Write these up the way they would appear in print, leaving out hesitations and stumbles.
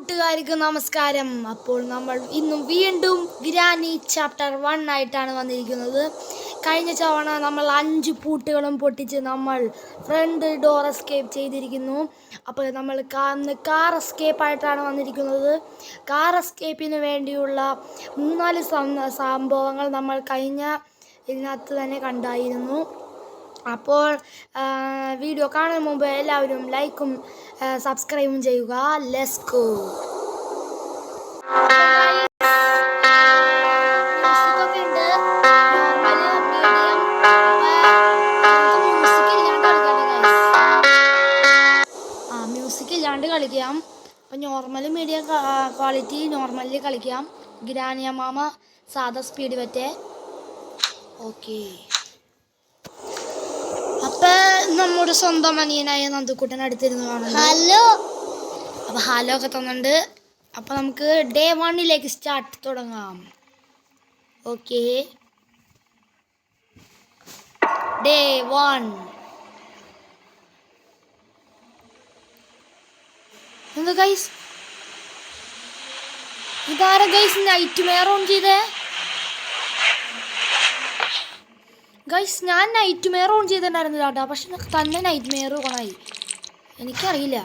കൂട്ടുകാർക്ക് നമസ്കാരം. അപ്പോൾ നമ്മൾ ഇന്നും വീണ്ടും ഗ്രാനി ചാപ്റ്റർ 1 ആയിട്ടാണ് വന്നിരിക്കുന്നത്. കഴിഞ്ഞ തവണ നമ്മൾ 5 പൂട്ടുകളും പൊട്ടിച്ച് നമ്മൾ ഫ്രണ്ട് ഡോർ എസ്കേപ്പ് ചെയ്തിരിക്കുന്നു. അപ്പോൾ നമ്മൾ കാർ എസ്കേപ്പ് ആയിട്ടാണ് വന്നിരിക്കുന്നത്. കാർ എസ്കേപ്പിന് വേണ്ടിയുള്ള 3-4 സംഭവങ്ങൾ നമ്മൾ കഴിഞ്ഞ ഇതിനകത്ത് തന്നെ കണ്ടായിരുന്നു. അപ്പോൾ വീഡിയോ കാണുന്നതിന് മുമ്പ് എല്ലാവരും ലൈക്കും സബ്സ്ക്രൈബും ചെയ്യുക. Let's go. മ്യൂസിക് ഇല്ലാണ്ട് കളിക്കാം. അപ്പം നോർമൽ മീഡിയം ക്വാളിറ്റി നോർമലിൽ കളിക്കാം. ഗ്രാനി അമ്മാമ സാധാ സ്പീഡ് പറ്റേ. ഓക്കെ, അപ്പൊ നമ്മുടെ സ്വന്തം അനിയനായ നന്ദുക്കുട്ടൻ അടുത്തിരുന്ന് കാണുന്നു. ഹലോ. അപ്പൊ ഹലോ ഒക്കെ തന്നിട്ടുണ്ട്. അപ്പൊ നമുക്ക് ഡേ 1 സ്റ്റാർട്ട് തുടങ്ങാം. Okay, day 1. എന്താ ഗൈസ്, ഇതാരാ ഗൈസ് നൈറ്റ് മെയർ ഓൺ ചെയ്തേ? ഗൈസ്, ഞാൻ നൈറ്റ് മെയർ ഓൺ ചെയ്തിട്ടുണ്ടായിരുന്നില്ല കേട്ടോ. പക്ഷെ തന്നെ നൈറ്റ് മെയർ ഓണായി. എനിക്കറിയില്ല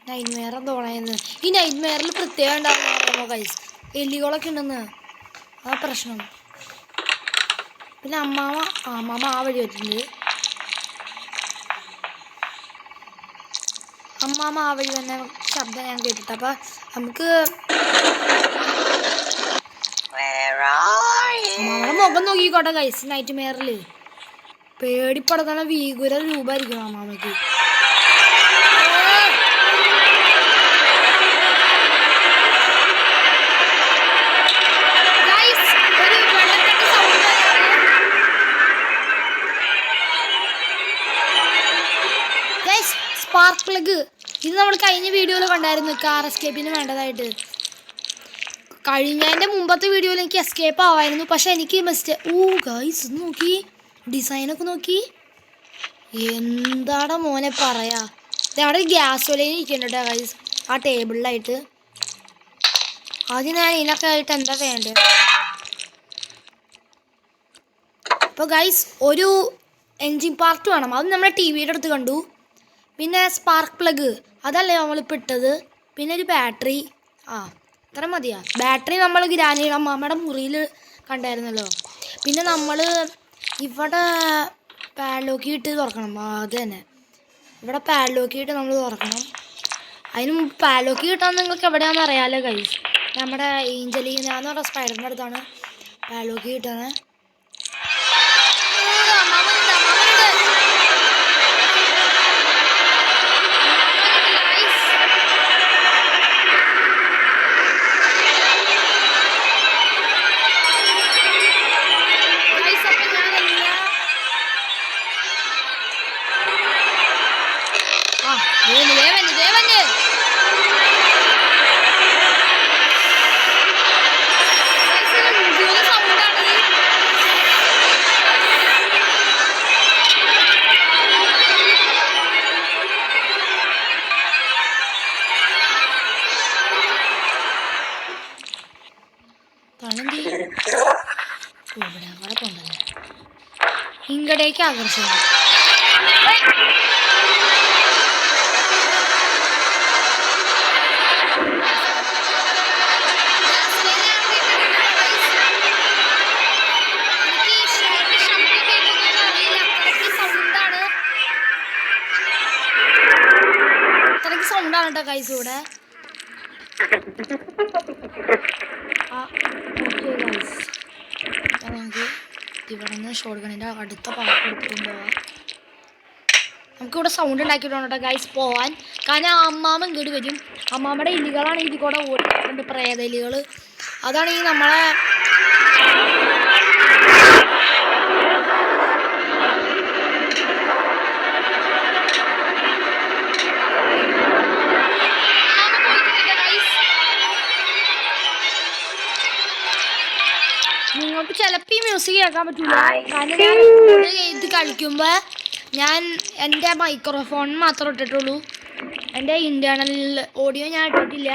നൈറ്റ് മെയർ എന്താ ഓണായെന്ന്. ഈ നൈറ്റ് മെയറിൽ പ്രത്യേകം ഉണ്ടാകുന്ന ഗൈസ്, എലികളൊക്കെ ഉണ്ടെന്ന്. ആ പ്രശ്നം. പിന്നെ അമ്മാമ ആ വഴി വരുന്നുണ്ട്. അമ്മാമ ആ വഴി തന്നെ ശബ്ദം ഞാൻ കേട്ടിട്ട്. അപ്പം നമുക്ക് അമ്മാമ്മയുടെ മുഖം നോക്കിക്കോട്ടെ ഗൈസ്. നൈറ്റ് മെയറിൽ പേടിപ്പെടുന്ന ഭീകര രൂപമായിരിക്കും അമ്മാമ്മക്ക്. സ്പാർക്ക് പ്ലഗ് ഇത് നമ്മൾ കഴിഞ്ഞ വീഡിയോയിൽ കണ്ടായിരുന്നു. കാർ എസ്കേപ്പിന് വേണ്ടതായിട്ട്. കഴിഞ്ഞതിൻ്റെ മുമ്പത്തെ വീഡിയോയിൽ എനിക്ക് എസ്കേപ്പ് ആവായിരുന്നു. പക്ഷെ എനിക്ക് ഗൈസ് നോക്കി, ഡിസൈനൊക്കെ നോക്കി. എന്താടാ മോനെ പറയാ. അവിടെ ഗ്യാസ് ഒലയിൽ ഇരിക്കുന്നുണ്ട് ഗൈസ്, ആ ടേബിളിലായിട്ട്. ആദ്യം ഞാൻ ഇതിനൊക്കെ ആയിട്ട് എന്താ വേണ്ടത്. അപ്പോൾ ഗൈസ് ഒരു എൻജിൻ പാർട്ട് വേണം. അത് നമ്മുടെ ടിവിയുടെ അടുത്ത് കണ്ടു. പിന്നെ സ്പാർക്ക് പ്ലഗ് അതല്ലേ നമ്മളിപ്പോൾ ഇട്ടത്. പിന്നെ ഒരു ബാറ്ററി. അത്ര മതിയാ. ബാറ്ററി നമ്മൾ ഗ്രാനിയുടെ അമ്മാമ്മയുടെ മുറിയിൽ കണ്ടായിരുന്നല്ലോ. പിന്നെ നമ്മൾ ഇവിടെ പാഡ്ലോക്ക് ഇട്ട് തുറക്കണം. അത് തന്നെ, ഇവിടെ പാഡ്ലോക്ക് ഇട്ട് നമ്മൾ തുറക്കണം. അതിന് മുമ്പ് പാഡ്ലോക്ക് കിട്ടാൻ നിങ്ങൾക്ക് എവിടെയാണെന്ന് അറിയാമല്ലോ ഗൈസ്. നമ്മുടെ ഏഞ്ചലീനാന്ന് പറഞ്ഞ സ്പൈഡറിൻ്റെ അടുത്താണ് പാഡ്ലോക്ക് കിട്ടുന്നത്. ഇങ്ങടേക്ക് ആകർഷിക്കണം. അത്രയ്ക്ക് സൗണ്ടാണ് കേട്ടോ ഗൈസ് ഇവിടെ. ഓക്കെ ഗൈസ്, നമുക്ക് ഇവിടെ നിന്ന് ഷോട്ട് ഗണ്ണിൻ്റെ അടുത്ത പാർക്ക് എടുത്തുകൊണ്ട് പോവാം. നമുക്കിവിടെ സൗണ്ട് ഉണ്ടാക്കിയിട്ടുണ്ട് ഗൈസ് പോവാൻ. കാരണം അമ്മാമ്മ ഇങ്ങോട്ട് വരും. അമ്മാമ്മയുടെ എലികളാണ് ഇതിൽ കൂടെ ഓടിയിട്ടുണ്ട്, പ്രേത എലികൾ. അതാണ് ഈ നമ്മളെ നിങ്ങൾക്ക് ചിലപ്പോൾ ഈ മ്യൂസിക് കേൾക്കാൻ പറ്റില്ല. കാരണം ഞാൻ ഇത് കളിക്കുമ്പോൾ ഞാൻ എൻ്റെ മൈക്രോഫോൺ മാത്രം ഇട്ടിട്ടുള്ളൂ. എൻ്റെ ഇൻറ്റേർണൽ ഓഡിയോ ഞാൻ ഇട്ടിട്ടില്ല.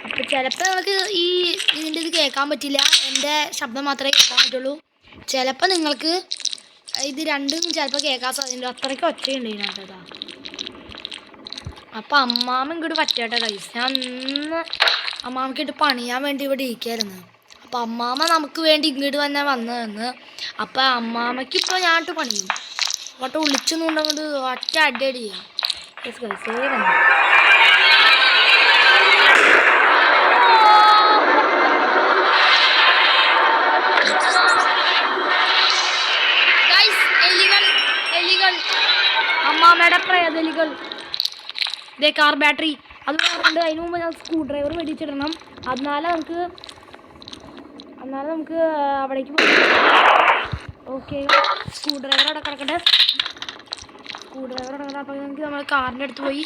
അപ്പോൾ ചിലപ്പോൾ നിങ്ങൾക്ക് ഇതിൻ്റെ ഇത് കേൾക്കാൻ പറ്റില്ല. എൻ്റെ ശബ്ദം മാത്രമേ കേൾക്കാൻ പറ്റുള്ളൂ. ചിലപ്പോൾ നിങ്ങൾക്ക് ഇത് രണ്ടും ചിലപ്പോൾ കേൾക്കാൻ സാധ്യതയുണ്ട്. അത്രയ്ക്ക് ഒച്ചയുണ്ട് ഇതിനകത്തതാ. അപ്പം അമ്മാമ്മ ഇങ്ങോട്ട് പറ്റട്ടെ കൈസ്. ഞാൻ ഇന്ന് അമ്മാമ്മക്കിട്ട് പണിയാൻ വേണ്ടി ഇവിടെ ഇരിക്കായിരുന്നു. അപ്പം അമ്മാമ്മ നമുക്ക് വേണ്ടി ഇങ്ങോട്ട് തന്നെ വന്നതെന്ന്. അപ്പം അമ്മാമ്മയ്ക്കിപ്പോൾ ഞാനിട്ട് പണിയും. അങ്ങോട്ട് വിളിച്ചെന്നുകൊണ്ട് ഒറ്റ അഡ്ഡേഡ് ചെയ്യാം. യെസ് കൈസ് വന്നു. അമ്മാമ്മയുടെ പ്രേതലികൾ. ഇതേ കാർ ബാറ്ററി അത് കൊണ്ട് അതിന് മുമ്പ് ഞാൻ സ്ക്രൂ ഡ്രൈവർ മേടിച്ചിടണം. എന്നാലും നമുക്ക് അവിടേക്ക് പോകാം. ഓക്കെ, സ്ക്രൂ ഡ്രൈവർ അവിടെ കിടക്കട്ടെ. അപ്പോൾ നമുക്ക് നമ്മൾ കാറിൻ്റെ അടുത്ത് പോയി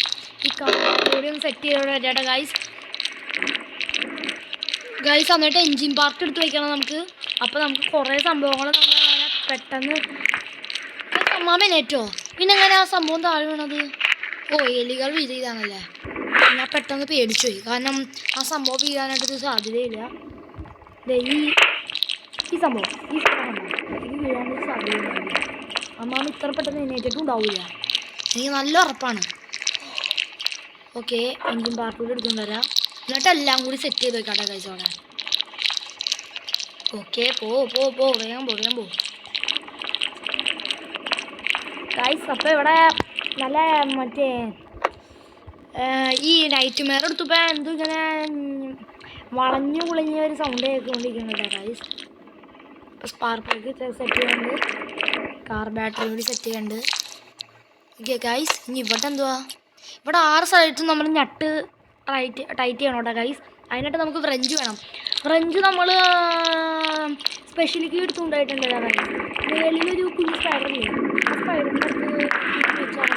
ഈ കാർ കൂടി ഒന്ന് സെറ്റ് ചെയ്തോടെ വരാട്ടെ ഗൈസ്. എന്നിട്ട് എൻജിൻ പാർട്ട് എടുത്ത് വയ്ക്കണം നമുക്ക്. അപ്പോൾ നമുക്ക് കുറേ സംഭവങ്ങൾ നമ്മൾ പെട്ടെന്ന് അമ്മാമേനേറ്റോ. പിന്നെ എങ്ങനെ ആ സംഭവം താഴെ വീണത്? ഓ, എലികൾ വീഴാണല്ലേ. ഞാൻ പെട്ടെന്ന് പേടിച്ചു പോയി. കാരണം ആ സംഭവം വീഴാനായിട്ടൊരു സാധ്യതയില്ല. ഈ സംഭവം ഇത് വീഴാനൊരു സാധ്യതയില്ല. അമ്മാമ ഇത്ര പെട്ടെന്ന് എഴുന്നേറ്റിട്ടും ഉണ്ടാവില്ല. എനിക്ക് നല്ല ഉറപ്പാണ്. ഓക്കെ, എൻജിൻ പാർട്ടൂടെ എടുത്തുകൊണ്ട് വരാം. എന്നിട്ട് എല്ലാം കൂടി സെറ്റ് ചെയ്ത് വെക്കാട്ടെ കഴിച്ചോടെ. ഓക്കെ, പോ വേഗം പോ ഗൈസ്. അപ്പോൾ ഇവിടെ നല്ല മറ്റേ ഈ നൈറ്റ് മെയർ എടുത്തപ്പോൾ എന്തോ ഇങ്ങനെ വളഞ്ഞു കുളിഞ്ഞ ഒരു സൗണ്ട് കേൾക്കൊണ്ടിരിക്കുന്നുണ്ട് ഗൈസ്. ഇപ്പോൾ സ്പാർക്ക് പ്ലഗ് സെറ്റ് ചെയ്യാണ്ട്, കാർ ബാറ്ററി കൂടി സെറ്റ് ചെയ്യാണ്ട്. ഓക്കെ ഗൈസ്, ഇനി ഇവിടെ എന്തുവാ? ഇവിടെ 6 സ്ഥലത്തും നമ്മൾ നട്ട് ടൈറ്റ് ചെയ്യണം കേട്ടോ ഗൈസ്. അതിനായിട്ട് നമുക്ക് ഫ്രഞ്ച് വേണം. ഫ്രഞ്ച് നമ്മൾ സ്പെഷ്യലിക്ക് എടുത്തുകൊണ്ടായിട്ടുണ്ട് ഗൈസ്. മേളിലൊരു കുഞ്ഞ് സ്പൈഡറില്ലേ, ആ സ്പൈഡറിൻ്റെ അടുത്ത് വെച്ചാൽ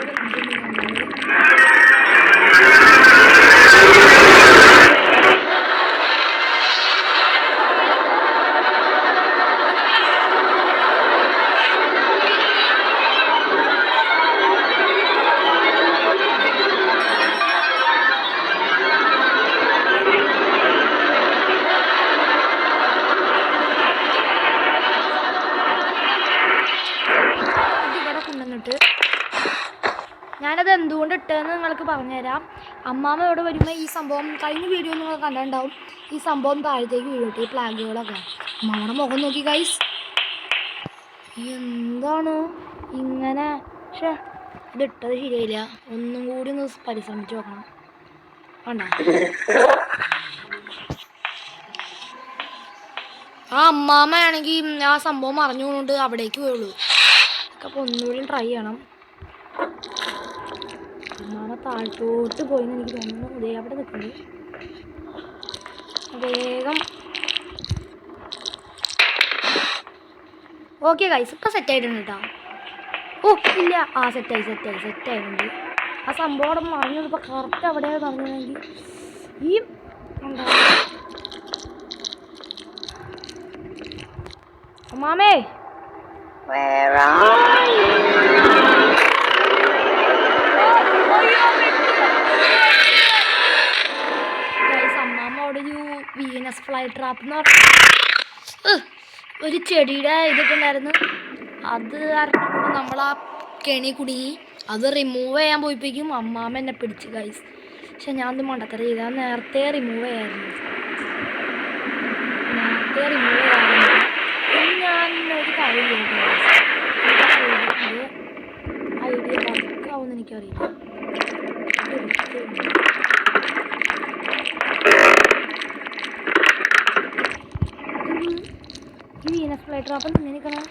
ഞാനത് എന്തുകൊണ്ട് ഇട്ടതെന്ന് നിങ്ങൾക്ക് പറഞ്ഞുതരാം. അമ്മാമ്മ ഇവിടെ വരുമ്പോൾ ഈ സംഭവം കഴിഞ്ഞ വീഡിയോ നിങ്ങൾ കണ്ടിട്ടുണ്ടാവും. ഈ സംഭവം താഴത്തേക്ക് വീഴട്ടെ, ഈ പ്ലാഗുകളൊക്കെ. അമ്മാമ്മയുടെ മുഖം നോക്കി ഗൈസ്, എന്താണ് ഇങ്ങനെ? പക്ഷേ ഇതിട്ടത് ശരിയായില്ല. ഒന്നും കൂടി ഒന്ന് പരിശ്രമിച്ച് നോക്കണം. വേണ്ട, ആ അമ്മാമ്മയാണെങ്കിൽ ആ സംഭവം അറിഞ്ഞുകൊണ്ട് അവിടേക്ക് പോയുള്ളൂ. അപ്പോൾ ഒന്നുകൂടി ട്രൈ ചെയ്യണം. അമ്മാമ്മ താഴത്തോട്ട് പോയെന്ന് എനിക്ക് തോന്നുന്നു. ഇതേ അവിടെ നിൽക്കുന്നത് വേഗം. ഓക്കെ ഗൈസ്, ഇപ്പോൾ സെറ്റായിട്ടുണ്ട് കേട്ടോ. ഓ ഇല്ല, ആ സെറ്റായിട്ടുണ്ട്. ആ സംഭവം അവിടെ മറിഞ്ഞത് ഇപ്പോൾ കറക്റ്റ് അവിടെ പറഞ്ഞെങ്കിൽ ഈ അമ്മാമേ അമ്മാമ്മ അവിടെ ഒരു വീനസ് ഫ്ലൈ ട്രാപ്പ് എന്ന് പറഞ്ഞ ഒരു ചെടിയുടെ ഇതൊക്കെ ഉണ്ടായിരുന്നു. അത് അറിഞ്ഞുകൊണ്ട് നമ്മൾ ആ കെണി കുടുങ്ങി. അത് റിമൂവ് ചെയ്യാൻ പോയിപ്പോയിക്കും അമ്മാമ്മ എന്നെ പിടിച്ചു ഗൈസ്. പക്ഷെ ഞാൻ ഇത് മണ്ടത്തര ചെയ്ത, നേരത്തെ റിമൂവ് ചെയ്യായിരുന്നു. ഞാൻ ഒരു കാര്യം ചെയ്തിട്ടുണ്ട്. ഐഡിയ വർക്കാവുമെന്ന് എനിക്കറിയില്ല. ഈ വീനസ് ഫ്ലൈ ട്രാപ്പ് ഇങ്ങനെ നിൽക്കണം.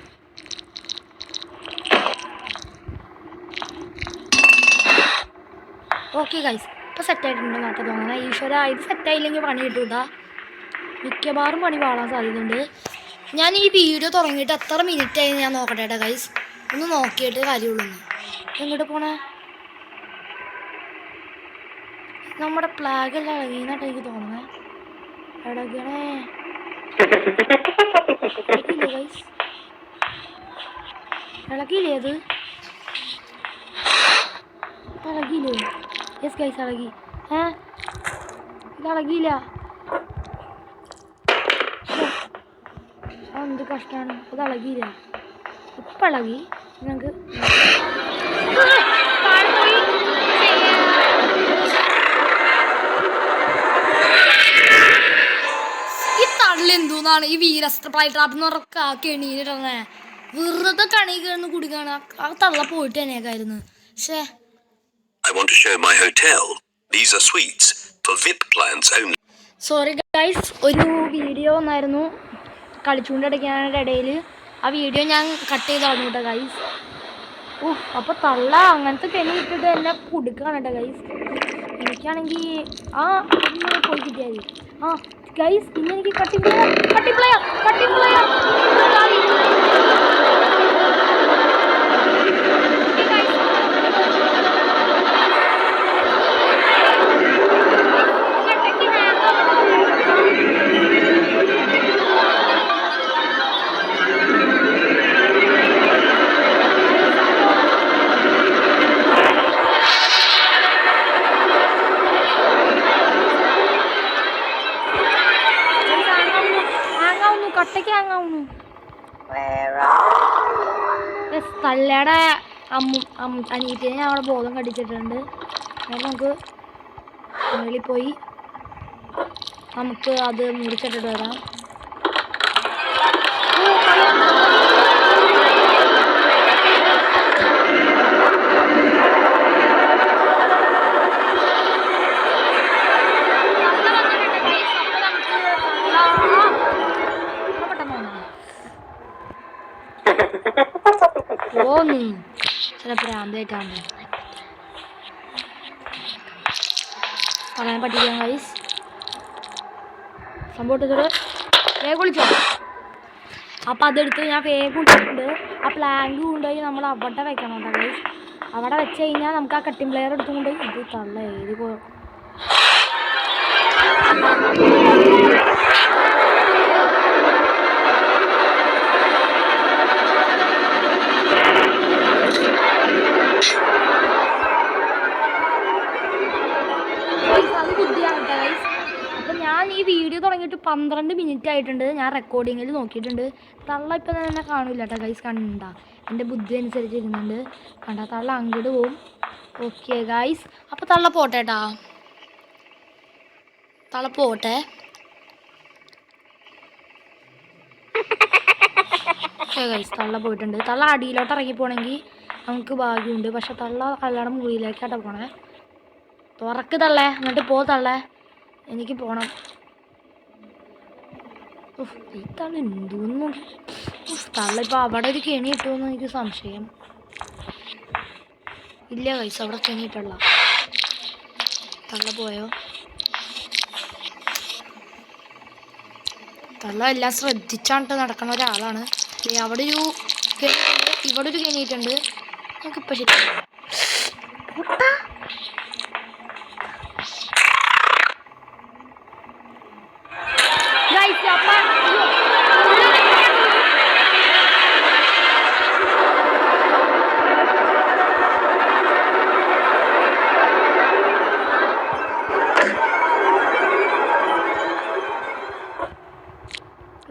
ഓക്കെ ഗൈസ്, ഇപ്പോൾ സെറ്റായിട്ടുണ്ട് കേട്ടോ തോന്നുന്നത്. ഈശ്വര, ഇത് സെറ്റായില്ലെങ്കിൽ പണി കിട്ടൂട്ടാ. മിക്കവാറും പണി പാടാൻ സാധ്യതയുണ്ട്. ഞാൻ ഈ വീഡിയോ തുടങ്ങിയിട്ട് എത്ര മിനിറ്റ് ആയി ഞാൻ നോക്കട്ടെ കേട്ടോ ഗൈസ്. ഒന്ന് നോക്കിയിട്ട് കാര്യമുള്ളൂ. എങ്ങോട്ട് പോണേ? നമ്മുടെ പ്ലാഗ് എല്ലാം ഇളകിയെന്നാട്ടോ എനിക്ക് തോന്നുന്നത്. ഇളകണേ ഗൈസ്, ഇളകിയില്ലേ? അത് ഇളകിയില്ലേ? യെസ് ഗൈസ് ഇളകി. ഇത് ഇളകിയില്ല. എന്ത് കഷ്ടമാണ്. അത് ഇളകിയില്ല. ഇപ്പം ഇളകി. ഞങ്ങൾക്ക് ഈ തള്ളിന്തൂന്നാണ് ഈ വീരസ്ത്ര ട്രാപ്പ് എന്ന് പറഞ്ഞ കെണിയിലിടണേ. വെറുതെ കണി കിടന്ന് കുടിക്കാണ്. ആ തള്ള പോയിട്ട് തന്നെയായിരുന്നു. പക്ഷേ സോറി ഗൈസ്, ഒരു വീഡിയോ വന്നായിരുന്നു കളിച്ചുകൊണ്ടിരിക്കാനുള്ള ഇടയിൽ. ആ വീഡിയോ ഞാൻ കട്ട് ചെയ്തായിരുന്നു കേട്ടോ ഗൈസ്. അപ്പോൾ തള്ള അങ്ങനത്തെ കെണി ഇട്ടിട്ട് എന്നെ കൊടുക്കുകയാണ് കേട്ടോ ഗൈസ്. എനിക്കാണെങ്കിൽ പോയി കിട്ടിയാൽ ഗൈസ്. ഇനി എനിക്ക് കട്ടിംഗ് പ്ലെയർ കട്ടയ്ക്ക് ഹാങ്ങാവുന്നു. തള്ളയുടെ അനിയത്തിനെ ഞാൻ അവിടെ ബോധം കടിച്ചിട്ടുണ്ട്. അങ്ങനെ നമുക്ക് മുകളിൽ പോയി നമുക്ക് അത് മുറിച്ചിട്ടിട്ട് വരാം. ചില പ്രാന്തായിട്ടാണ് പറയാൻ പറ്റില്ല ഗൈസ്. സംഭവം വേഗം വിളിച്ചോ. അപ്പം അതെടുത്ത് ഞാൻ വേഗം വിളിച്ചിട്ടുണ്ട്. ആ പ്ലാങ്ക് കൊണ്ടുപോയി നമ്മൾ അവിടെ വെക്കണം കേട്ടോ ഗൈസ്. അവിടെ വെച്ച് കഴിഞ്ഞാൽ നമുക്ക് ആ കട്ടിംഗ് പ്ലെയർ എടുത്തുകൊണ്ട് ഇത് തള്ള ഏതി പോ. അപ്പം ഞാൻ ഈ വീഡിയോ തുടങ്ങിയിട്ട് 12 മിനിറ്റ് ആയിട്ടുണ്ട്. ഞാൻ റെക്കോർഡിങ്ങിൽ നോക്കിയിട്ടുണ്ട്. തള്ള ഇപ്പം തന്നെ കാണില്ല കേട്ടോ ഗൈസ്. കണ്ട എൻ്റെ ബുദ്ധി അനുസരിച്ച് ഇരുന്നുണ്ട്. കണ്ട തള്ള അങ്ങോട്ട് പോവും. ഓക്കെ ഗൈസ്, അപ്പോൾ തള്ള പോട്ടെ കേട്ടാ. തള്ള പോട്ടെ. ഓക്കെ ഗൈസ്, തള്ള പോയിട്ടുണ്ട്. തള്ള അടിയിലോട്ട് ഇറങ്ങി പോകണമെങ്കിൽ നമുക്ക് ഭാഗ്യമുണ്ട്. പക്ഷെ തള്ള കല്ലയുടെ മുറിയിലേക്കാട്ടോ പോണേ. തുറക്ക് തള്ളേ, എന്നിട്ട് പോ തള്ളേ. എനിക്ക് പോണം. ഈ തള്ള എന്തോന്നു തള്ള ഇപ്പം അവിടെ ഒരു കെണി ഇട്ടുമെന്ന് എനിക്ക് സംശയം. ഇല്ല കൈസ്, അവിടെ കെണി ഇട്ടുള്ള തള്ള പോയോ? തള്ള എല്ലാം ശ്രദ്ധിച്ചാണ്ട് നടക്കുന്ന ഒരാളാണ്. അവിടെ ഒരു കെണിയിട്ടുണ്ട്, ഇവിടെ ഒരു കെണിയിട്ടുണ്ട്. നമുക്കിപ്പോൾ ശരി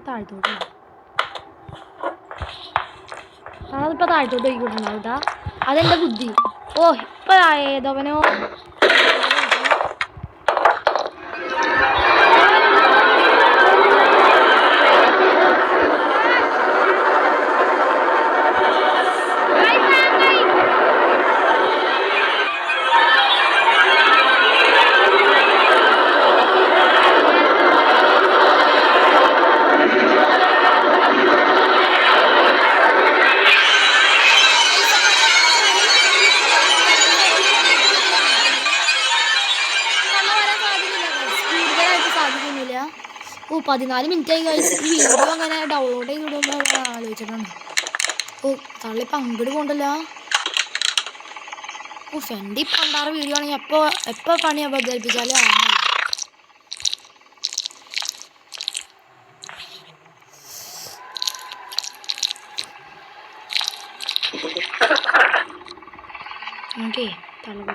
താഴ്ത്തോട്ട് അതിപ്പോൾ താഴ്ത്തോട്ട് പോയിക്കൊണ്ടുണ്ടാവും കേട്ടാ. അതെൻ്റെ ബുദ്ധി. ഇപ്പം ഏതവനോ സാധിക്കുന്നില്ല. 14 മിനിറ്റ് ആയി കഴിച്ച് ഈ വീഡിയോ അങ്ങനെ ഡൗൺലോഡ് ചെയ്തിടുമ്പോൾ ആലോചിച്ചിട്ടുണ്ട്. തള്ളിപ്പം അങ്ങോട്ട് പോകണ്ടല്ലോ. ഫ്രണ്ടി 16 വീഡിയോ ആണെങ്കിൽ എപ്പോൾ പണി അവതരിപ്പിച്ചാലും ആണ്. ഓക്കെ തള്ള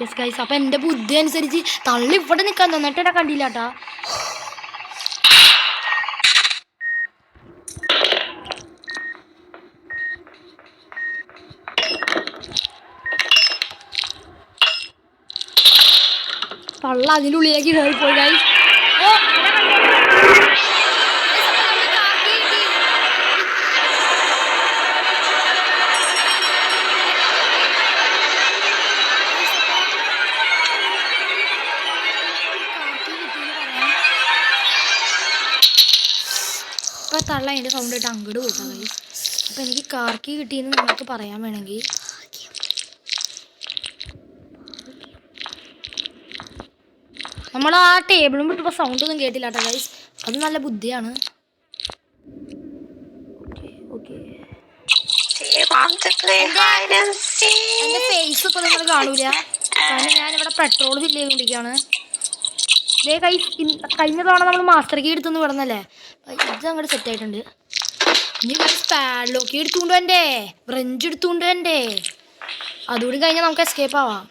യെസ് ഗൈസ്, അപ്പം എൻ്റെ ബുദ്ധി അനുസരിച്ച് തള്ളി ഇവിടെ നിൽക്കാൻ തന്നിട്ടാ കണ്ടില്ല കേട്ടാ. തള്ള അതിൻ്റെ ഉള്ളിലേക്ക് കയറിപ്പോയി ഗൈസ്. അപ്പോൾ തള്ള അതിൻ്റെ സൗണ്ട് ആയിട്ട് അങ്ങോട്ട് പോയിട്ടാ ഗൈസ്. അപ്പോൾ എനിക്ക് കാർക്കി കിട്ടിയെന്ന് നിങ്ങൾക്ക് പറയാൻ വേണമെങ്കിൽ നമ്മൾ ആ ടേബിളും വിട്ടപ്പോൾ സൗണ്ട് ഒന്നും കേട്ടില്ല കേട്ടോ ഗൈസ്. അത് നല്ല ബുദ്ധിയാണ്. എൻ്റെ ഫേസ് ഇപ്പോൾ നിങ്ങൾ കാണൂല, കാരണം ഞാനിവിടെ പെട്രോൾ ഫില്ല് ചെയ്തുകൊണ്ടിരിക്കുകയാണ്. ഇതേ ഗൈസ്, കഴിഞ്ഞ തവണ നമ്മൾ മാസ്റ്റർ കീ എടുത്തൊന്ന് വിടുന്നല്ലേ, ഇത് അങ്ങോട്ട് സെറ്റ് ആയിട്ടുണ്ട്. ഇനി ഗൈസ് പാഡ്ലോക്ക് എടുത്തുകൊണ്ട് വേണ്ടേ, ബ്രഞ്ച് എടുത്തുകൊണ്ട് വേണ്ടേ, അതുകൂടി കഴിഞ്ഞാൽ നമുക്ക് എസ്കേപ്പ് ആവാം.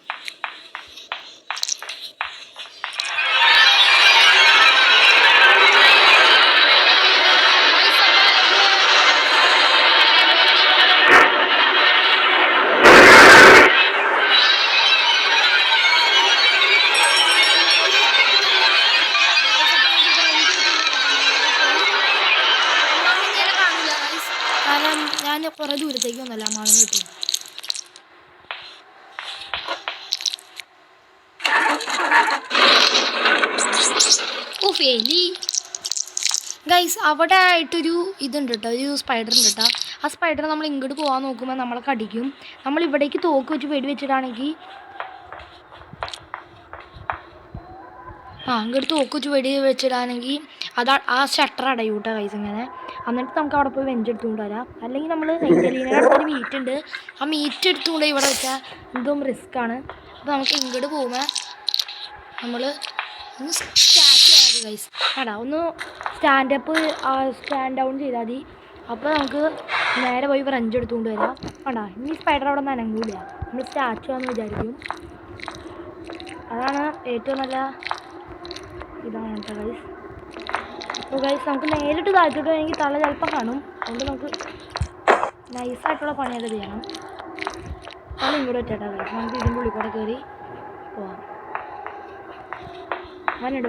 കാരണം ഞാൻ കുറേ ദൂരത്തേക്കൊന്നല്ല മാവിന് കിട്ടി. Fairly guys. അവിടെ ആയിട്ടൊരു ഇതുണ്ട് കേട്ടോ, ഒരു സ്പൈഡർ ഉണ്ട് കേട്ടോ. ആ സ്പൈഡർ നമ്മൾ ഇങ്ങോട്ട് പോകാൻ നോക്കുമ്പോൾ നമ്മളെ കടിക്കും. നമ്മൾ ഇവിടേക്ക് തോക്ക് വെച്ച് വെടി വെച്ചിട്ടാണെങ്കിൽ ഇങ്ങോട്ട് തോക്ക് വെച്ച് വെടി വെച്ചിടാണെങ്കിൽ ആ ഷട്ടർ അടയും കേട്ടോ ഗൈസ്. ഇങ്ങനെ എന്നിട്ട് നമുക്ക് അവിടെ പോയി വെഞ്ചെടുത്തുകൊണ്ട് വരാം. അല്ലെങ്കിൽ നമ്മൾ എൻ്റലീനയുടെ അടുത്തൊരു മീറ്റ് ഉണ്ട്, ആ മീറ്റ് എടുത്തുകൊണ്ട് ഇവിടെ വെച്ചാൽ എന്തും റിസ്ക്കാണ്. അപ്പോൾ നമുക്ക് ഇങ്ങോട്ട് പോകുമ്പോൾ നമ്മൾ ഒന്ന് സ്റ്റാച്ച് ചെയ്യാം മതി ഗൈസ്. ഒന്ന് സ്റ്റാൻഡ് ഡൗൺ ചെയ്താൽ മതി. അപ്പോൾ നമുക്ക് നേരെ പോയി ഫ്രഞ്ച് എടുത്തുകൊണ്ട് വരാം. ഇനി സ്പൈഡർ അവിടെ നിന്ന് അനങ്ങൂല, നമ്മൾ സ്റ്റാച്ചു ആണെന്ന് വിചാരിക്കും. അതാണ് ഏറ്റവും നല്ല ഇതാണ് കേട്ടോ ഗൈസ്. അപ്പോൾ ഗൈസ് നമുക്ക് നേരിട്ട് താഴ്ത്തിട്ട് വേണമെങ്കിൽ തല ചിലപ്പം കാണും. അതുകൊണ്ട് നമുക്ക് നൈസായിട്ടുള്ള പണിയൊക്കെ ചെയ്യണം. തല ഇങ്ങോട്ട് വെച്ചേട്ടാ ഗൈസ്, നമുക്ക് ഇതിൻ്റെ ഉള്ളിൽ കൂടെ കയറി പോവാം. വന്നിട്.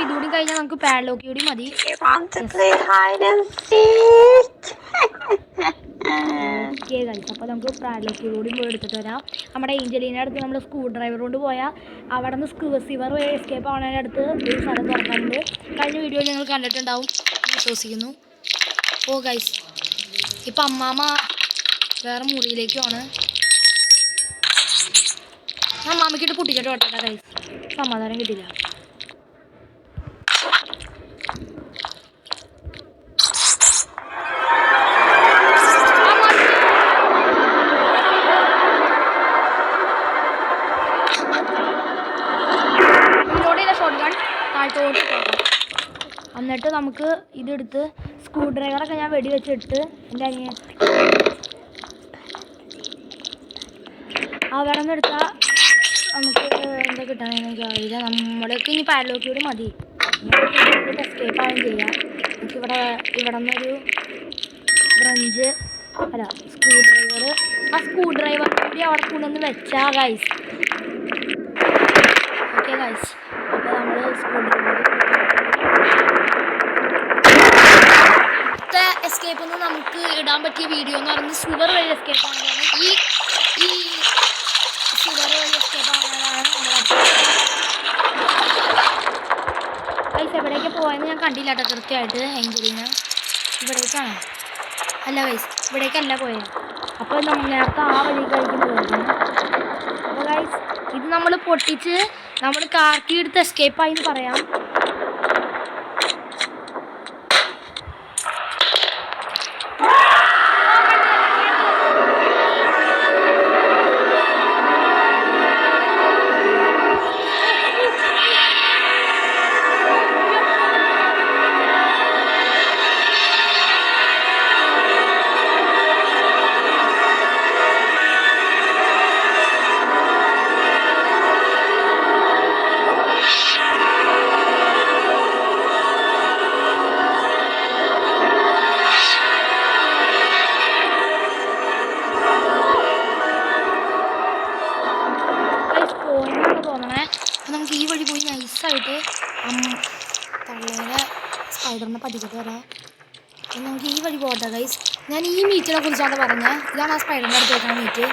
ഇതുകൂടി കഴിഞ്ഞാൽ നമുക്ക് പാഡ്ലോക്ക് കൂടി മതി. അപ്പോൾ നമുക്ക് പാഡ്ലോക്ക് കൂടി പോയി എടുത്തിട്ട് വരാം. നമ്മുടെ ഏഞ്ചലീൻ്റെ അടുത്ത് നമ്മൾ സ്ക്രൂ ഡ്രൈവർ കൊണ്ട് പോയാൽ അവിടെ നിന്ന് സിവർ എസ്കേപ്പ് ആവുന്നതിൻ്റെ അടുത്ത് ഒരു സ്ഥലം തുറക്കാറുണ്ട്. കഴിഞ്ഞ വീഡിയോ ഞങ്ങൾ കണ്ടിട്ടുണ്ടാവും വിശ്വസിക്കുന്നു. ഓ ഗൈസ്, ഇപ്പം അമ്മാമ്മ വേറെ മുറിയിലേക്കുമാണ്. അമ്മാമ്മക്കിട്ട് പൊട്ടിച്ചിട്ട് ഓട്ടേട്ടാ ഗൈസ്, സമാധാനം കിട്ടില്ല. എന്നിട്ട് നമുക്ക് ഇതെടുത്ത് സ്ക്രൂ ഡ്രൈവറൊക്കെ ഞാൻ വെടി വെച്ചിട്ട് എൻ്റെ അനിയൻ അവിടെ നിന്ന് എടുത്താൽ നമുക്ക് എന്താ കിട്ടണമെന്ന് എനിക്ക് അറിയില്ല. നമ്മളൊക്കെ ഇനി പാഡ്ലോക്ക് കൂടി മതി, എസ്കേപ്പ് ആവും ചെയ്യാം. നമുക്കിവിടെ നിന്നൊരു ബ്രഞ്ച് സ്ക്രൂ ഡ്രൈവർ, ആ സ്ക്രൂ ഡ്രൈവർ കൂടി അവിടെ കൊണ്ടുവന്ന് വെച്ചാൽ ഗൈസ്. ഓക്കെ ഗൈസ്, അപ്പോൾ നമ്മൾ സ്ക്രൂ ഡ്രൈവർ എസ്കേപ്പ് ഒന്നും നമുക്ക് ഇടാൻ പറ്റിയ വീഡിയോ എന്ന് പറയുന്നത് സിവർ വഴി എസ്കേപ്പ് ആവുന്നതാണ്. ഈ സിവർ വഴി എസ്കേപ്പ് ആവുന്നതാണ് ഗൈസ്. എവിടേക്ക് പോയെന്ന് ഞാൻ കണ്ടില്ല കേട്ടോ കൃത്യമായിട്ട്. ഏഞ്ചലീന ഇവിടേക്കാണ്, അല്ല ഗൈസ് ഇവിടേക്കല്ല പോയത്. അപ്പോൾ നമ്മൾ നേരത്തെ ആ വഴി കഴിക്കുന്നത്. അപ്പോൾ ഗൈസ് ഇത് നമ്മൾ പൊട്ടിച്ച് നമ്മൾ കാർക്കി എടുത്ത് എസ്കേപ്പായി എന്ന് പറയാം. പറ്റിച്ചിട്ട് വരാം. നമുക്ക് ഈ വഴി പോകട്ടെ ഗൈസ്. ഞാൻ ഈ മീറ്റിനെ കുറിച്ചാണ് പറഞ്ഞത്. ഇതാണ് ആ സ്പൈഡറിൻ്റെ അടുത്ത് വെക്കുന്ന മീറ്റ്.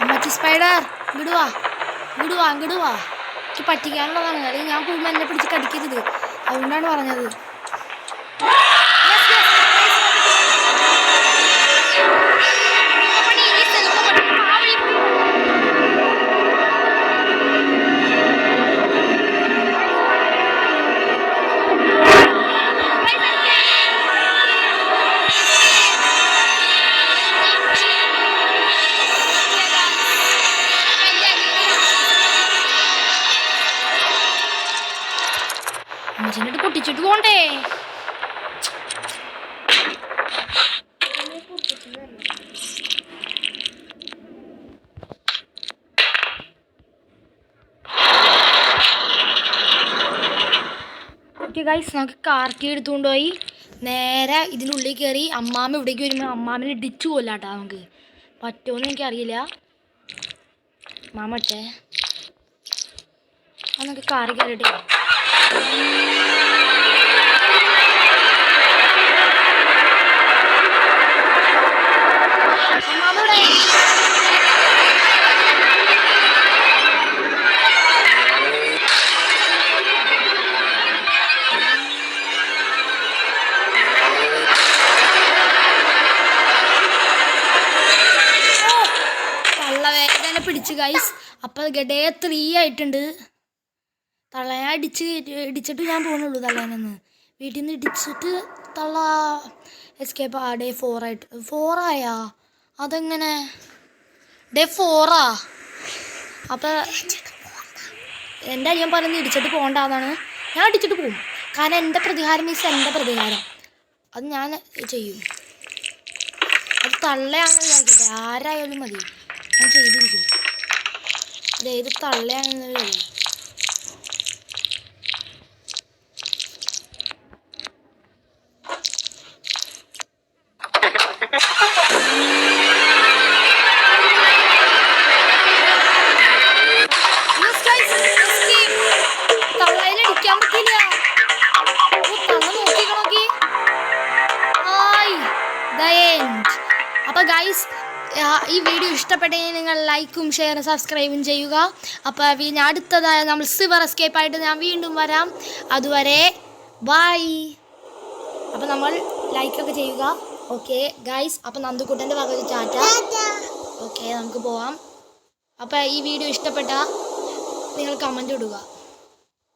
അമ്മച്ചി സ്പൈഡർ വിടുവാ എനിക്ക് പറ്റിക്കാനുള്ളതാണ്. അല്ലെങ്കിൽ ഞാൻ പോകുമ്പോൾ എന്നെ പിടിച്ച് കടിക്കരുത്. അതുകൊണ്ടാണ് പറഞ്ഞത്. അമ്മച്ചിൻ്റെ പൊട്ടിച്ചിട്ട് പോണ്ടേ? ഓക്കെ ഗൈസ്, നമുക്ക് കാർ കീ എടുത്തുകൊണ്ട് പോയി നേരെ ഇതിനുള്ളിൽ കയറി അമ്മാമ്മ ഇവിടേക്ക് വരുമ്പോൾ അമ്മാമ്മനെ ഇടിച്ചു കൊല്ലാട്ടോ. നമുക്ക് പറ്റുമോയെന്ന് എനിക്കറിയില്ല. മാമട്ടെ അത് നമുക്ക് കാറി കയറിയിട്ടേ. തള്ളവേദന പിടിച്ച് ഗൈസ്. അപ്പോൾ ഗഡേ 3 ആയിട്ടുണ്ട്. തള്ളയെ ഇടിച്ചിട്ട് ഞാൻ പോകുന്നുള്ളൂ. തള്ളേനെന്ന് വീട്ടിൽ നിന്ന് ഇടിച്ചിട്ട് തള്ള എസ്കേപ്പ്. ഡേ 4 ആയിട്ട് 4 ആയാ? അതെങ്ങനെ ഡേ 4 അപ്പം എൻ്റെ അനിയൻ പറയുന്നത് ഇടിച്ചിട്ട് പോകണ്ടെന്നാണ്. ഞാൻ ഇടിച്ചിട്ട് പോകും. കാരണം എൻ്റെ പ്രതികാരം മീൻസ് എൻ്റെ പ്രതികാരം. അത് ഞാൻ ചെയ്യും. അത് തള്ളയാണെന്ന് വിചാരിക്കട്ടെ, ആരായാലും മതി, ഞാൻ ചെയ്തിരിക്കും. അതേത് തള്ളയാണെന്ന് വരും. തള്ളയിലടിക്കാൻ പറ്റില്ല. തള്ള നോക്കി. അപ്പോൾ ഗൈസ്, ഈ വീഡിയോ ഇഷ്ടപ്പെട്ടെങ്കിൽ നിങ്ങൾ ലൈക്കും ഷെയറും സബ്സ്ക്രൈബും ചെയ്യുക. അപ്പോൾ ഞാൻ അടുത്തതായ നമ്മൾ സിവർ എസ്കേപ്പായിട്ട് ഞാൻ വീണ്ടും വരാം. അതുവരെ ബൈ. അപ്പോൾ നമ്മൾ ലൈക്കൊക്കെ ചെയ്യുക. ഓക്കെ ഗൈസ്, അപ്പോൾ നന്ദുക്കുട്ടൻ്റെ വക ഒരു ടാറ്റ. ഓക്കെ, നമുക്ക് പോവാം. അപ്പോൾ ഈ വീഡിയോ ഇഷ്ടപ്പെട്ടാൽ നിങ്ങൾ കമൻറ്റ് ഇടുക.